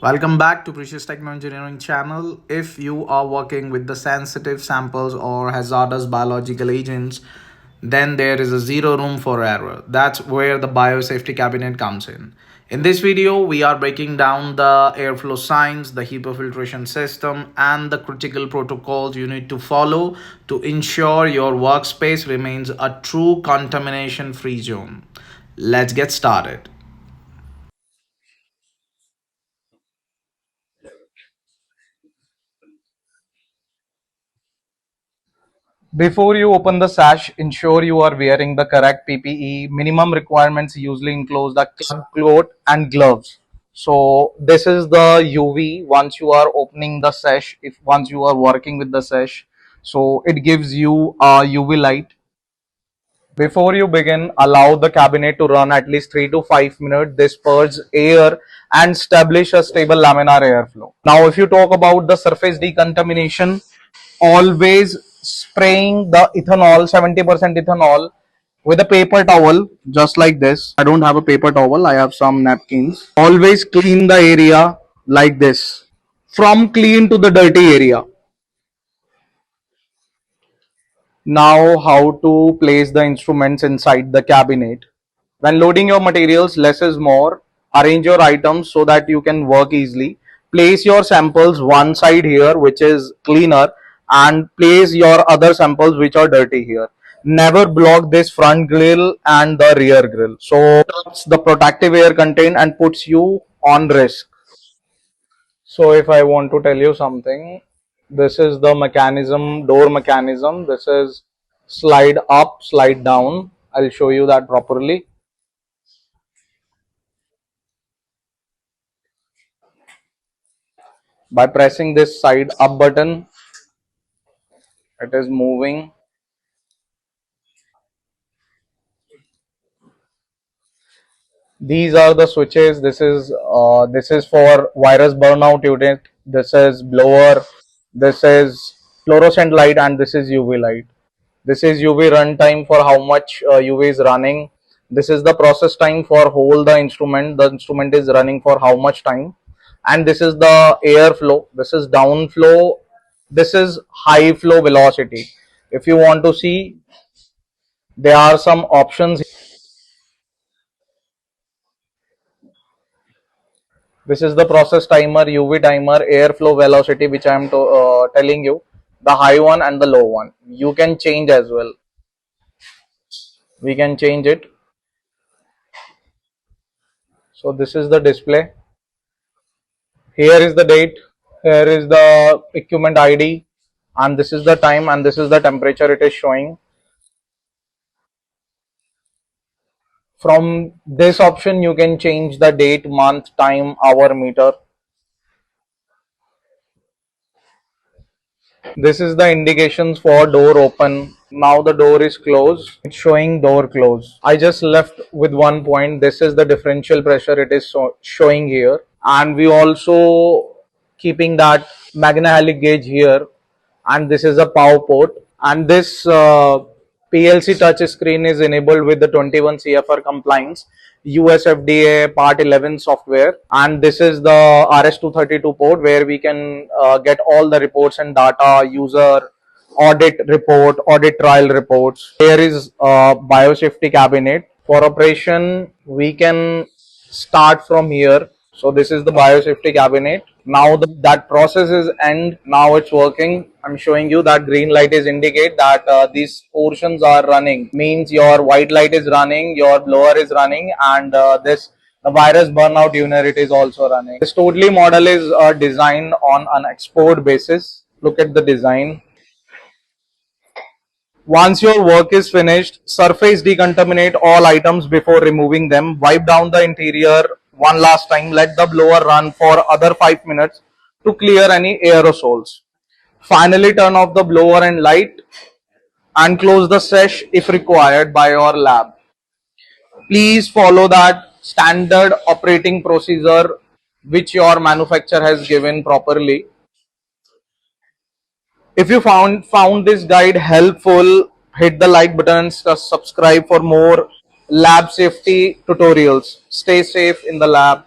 Welcome back to Precious Techno Engineering channel. If you are working with the sensitive samples or hazardous biological agents, then there is a zero room for error. That's where the biosafety cabinet comes in. In this video, we are breaking down the airflow signs, the HEPA filtration system, and the critical protocols you need to follow to ensure your workspace remains a true contamination-free zone. Let's get started. Before you open the sash, ensure you are wearing the correct PPE. Minimum requirements usually include the coat and gloves. So this is the UV once you are opening the sash, if once you are working with the sash. So it gives you a UV light. Before you begin, allow the cabinet to run at least 3 to 5 minutes. This purges air and establish a stable laminar airflow. Now, if you talk about the surface decontamination, always spraying the ethanol, 70% ethanol, with a paper towel, just like this. I don't have a paper towel, I have some napkins. Always clean the area like this, from clean to the dirty area. Now, how to place the instruments inside the cabinet. When loading your materials, less is more. Arrange your items so that you can work easily. Place your samples one side here, which is cleaner, and place your other samples which are dirty here. Never block this front grill and the rear grill. So traps the protective air contained and puts you on risk. So if I want to tell you something, this is the mechanism, door mechanism. This is slide up, slide down. I'll show you that properly. By pressing this side up button, it is moving. These are the switches. This is for virus burnout unit. This is blower. This is fluorescent light, and this is UV light. This is UV run time for how much UV is running. This is the process time for hold the instrument. The instrument is running for how much time. And this is the air flow. This is down flow. This is high flow velocity. If you want to see, there are some options. This is the process timer, UV timer, airflow velocity, which I am telling you, the high one and the low one. You can change as well. We can change it. So this is the display. Here is the date. Here is the equipment ID, and this is the time, and this is the temperature it is showing. From this option, you can change the date, month, time, hour, meter. This is the indications for door open. Now the door is closed. It's showing door close. I just left with one point. This is the differential pressure it is showing here. And we also keeping that magnehalic gauge here. And this is a power port. And this PLC touch screen is enabled with the 21 CFR compliance, US FDA Part 11 software, and this is the RS-232 port where we can get all the reports and data, user audit report, audit trial reports. Here is a biosafety cabinet. For operation, we can start from here. So this is the biosafety cabinet. Now that process is end. Now it's working. I'm showing you that green light is indicate that these portions are running. Means your white light is running, your blower is running, and the virus burnout unit is also running. This totally model is designed on an export basis. Look at the design. Once your work is finished, surface decontaminate all items before removing them. Wipe down the interior one last time. Let the blower run for other 5 minutes to clear any aerosols. Finally, turn off the blower and light and close the sash if required by your lab. Please follow that standard operating procedure which your manufacturer has given properly. If you found this guide helpful, hit the like button and subscribe for more lab safety tutorials. Stay safe in the lab.